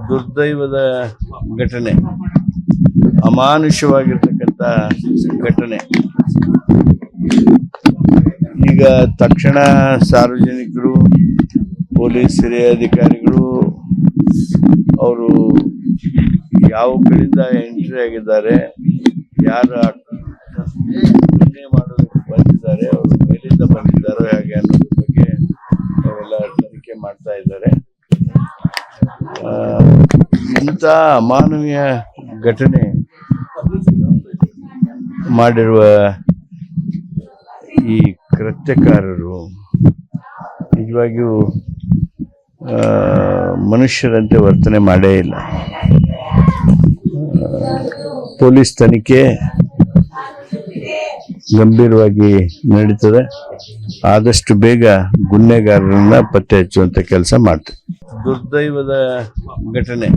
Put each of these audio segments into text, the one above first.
ದುರ್ದೈವದ ಘಟನೆ, ಅಮಾನುಷವಾಗಿರ್ತಕ್ಕಂಥ ಘಟನೆ. ಈಗ ತಕ್ಷಣ ಸಾರ್ವಜನಿಕರು, ಪೊಲೀಸ್ ಹಿರಿಯ ಅಧಿಕಾರಿಗಳು ಅವರು ಯಾವ ಕಡೆಯಿಂದ ಎಂಟ್ರಿ ಆಗಿದ್ದಾರೆ, ಯಾರು ಮಾಡೋದಕ್ಕೆ ಬಂದಿದ್ದಾರೆ, ಅವರು ಮೇಲಿಂದ ಬಂದಿದ್ದಾರೋ ಹೇಗೆ ಅನ್ನೋದ್ರ ಬಗ್ಗೆ ಅವೆಲ್ಲ ತನಿಖೆ ಮಾಡ್ತಾ ಇದ್ದಾರೆ. ಇಂಥ ಅಮಾನವೀಯ ಘಟನೆ ಮಾಡಿರುವ ಈ ಕೃತ್ಯಕಾರರು ನಿಜವಾಗಿಯೂ ಮನುಷ್ಯರಂತೆ ವರ್ತನೆ ಮಾಡೇ ಇಲ್ಲ. ಪೊಲೀಸ್ ತನಿಖೆ ಗಂಭೀರವಾಗಿ ನಡೀತದೆ. ಆದಷ್ಟು ಬೇಗ ಗುನ್ನೆಗಾರರನ್ನ ಪತ್ತೆ ಹಚ್ಚುವಂತ ಕೆಲಸ ಮಾಡ್ತದೆ. ದುರ್ದೈವದ ಘಟನೆ,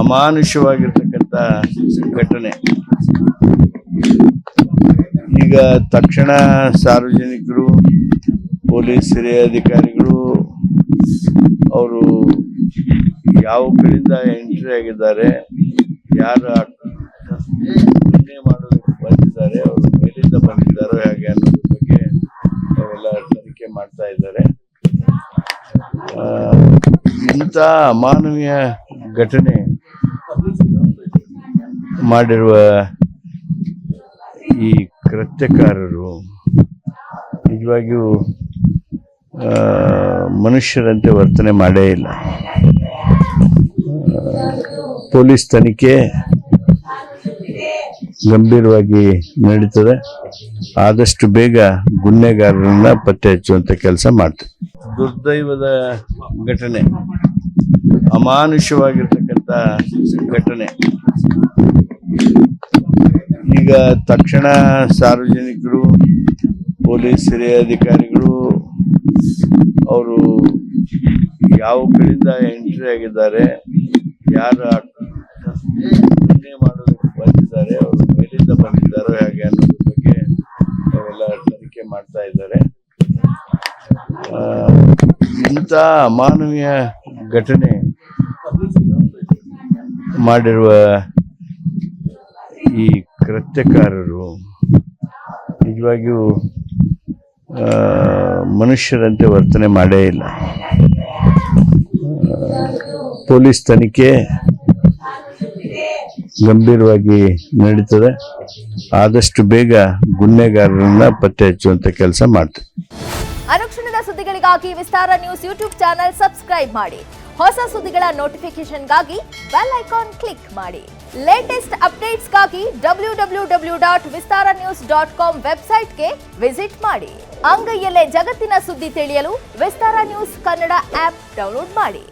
ಅಮಾನುಷವಾಗಿರ್ತಕ್ಕಂಥ ಘಟನೆ. ಈಗ ತಕ್ಷಣ ಸಾರ್ವಜನಿಕರು, ಪೊಲೀಸ್ ಹಿರಿಯ ಅಧಿಕಾರಿಗಳು ಅವರು ಯಾವ ಕಡೆಯಿಂದ ಎಂಟ್ರಿ ಆಗಿದ್ದಾರೆ, ಯಾರು ಮಾಡೋದಕ್ಕೆ ಬಂದಿದ್ದಾರೆ, ಅವರು ಮೇಲಿಂದ ಬಂದಿದ್ದಾರೋ ಹೇಗೆ ಅನ್ನೋದ್ರ ಬಗ್ಗೆ ಅವೆಲ್ಲ ತನಿಖೆ ಮಾಡ್ತಾ ಇದ್ದಾರೆ. ಇಂಥ ಅಮಾನವೀಯ ಘಟನೆ ಮಾಡಿರುವ ಈ ಕೃತ್ಯಕಾರರು ನಿಜವಾಗಿಯೂ ಮನುಷ್ಯರಂತೆ ವರ್ತನೆ ಮಾಡೇ ಇಲ್ಲ. ಪೊಲೀಸ್ ತನಿಖೆ ಗಂಭೀರವಾಗಿ ನಡೀತದೆ. ಆದಷ್ಟು ಬೇಗ ಗುನ್ನೆಗಾರರನ್ನ ಪತ್ತೆ ಹಚ್ಚುವಂತ ಕೆಲಸ ಮಾಡ್ತದೆ. ದುರ್ದೈವದ ಘಟನೆ, ಅಮಾನುಷವಾಗಿರ್ತಕ್ಕಂಥ ಘಟನೆ. ಈಗ ತಕ್ಷಣ ಸಾರ್ವಜನಿಕರು, ಪೊಲೀಸ್ ಹಿರಿಯ ಅಧಿಕಾರಿಗಳು ಅವರು ಯಾವ ಕಡೆಯಿಂದ ಎಂಟ್ರಿ ಆಗಿದ್ದಾರೆ, ಯಾರು ಮಾಡೋದಕ್ಕೆ ಬಂದಿದ್ದಾರೆ, ಅವರು ಮೇಲಿಂದ ಬಂದಿದ್ದಾರೋ ಹೇಗೆ ಅನ್ನೋದ್ರ ಬಗ್ಗೆ ಅವೆಲ್ಲ ತನಿಖೆ ಮಾಡ್ತಾ ಇದ್ದಾರೆ. ಇಂಥ ಅಮಾನವೀಯ ಘಟನೆ ಮಾಡಿರುವ ಈ ಕೃತ್ಯಕಾರರು ನಿಜವಾಗಿಯೂ ಮನುಷ್ಯರಂತೆ ವರ್ತನೆ ಮಾಡೇ ಇಲ್ಲ. ಪೊಲೀಸ್ ತನಿಖೆ ಗಂಭೀರವಾಗಿ ನಡೀತದೆ. ಆದಷ್ಟು ಬೇಗ ಗುನ್ನೆಗಾರರನ್ನ ಪತ್ತೆ ಹಚ್ಚುವಂತ ಕೆಲಸ ಮಾಡ್ತದೆ. ಅನುಕ್ಷಣದ ಸುದ್ದಿಗಳಿಗಾಗಿ ವಿಸ್ತಾರ ನ್ಯೂಸ್ ಯೂಟ್ಯೂಬ್ ಚಾನೆಲ್ ಸಬ್ಸ್ಕ್ರೈಬ್ ಮಾಡಿ. ಹೊಸ ಸುದ್ದಿಗಳ ನೋಟಿಫಿಕೇಶನ್ಗಾಗಿ ಬೆಲ್ ಐಕಾನ್ ಕ್ಲಿಕ್ ಮಾಡಿ. ಲೇಟೆಸ್ಟ್ ಅಪ್ಡೇಟ್ಸ್ಗಾಗಿ www.vistaranews.com ವೆಬ್ಸೈಟ್ಗೆ ವಿಸಿಟ್ ಮಾಡಿ. ಅಂಗೈಯಲ್ಲೇ ಜಗತ್ತಿನ ಸುದ್ದಿ ತಿಳಿಯಲು ವಿಸ್ತಾರ ನ್ಯೂಸ್ ಕನ್ನಡ ಆಪ್ ಡೌನ್ಲೋಡ್ ಮಾಡಿ.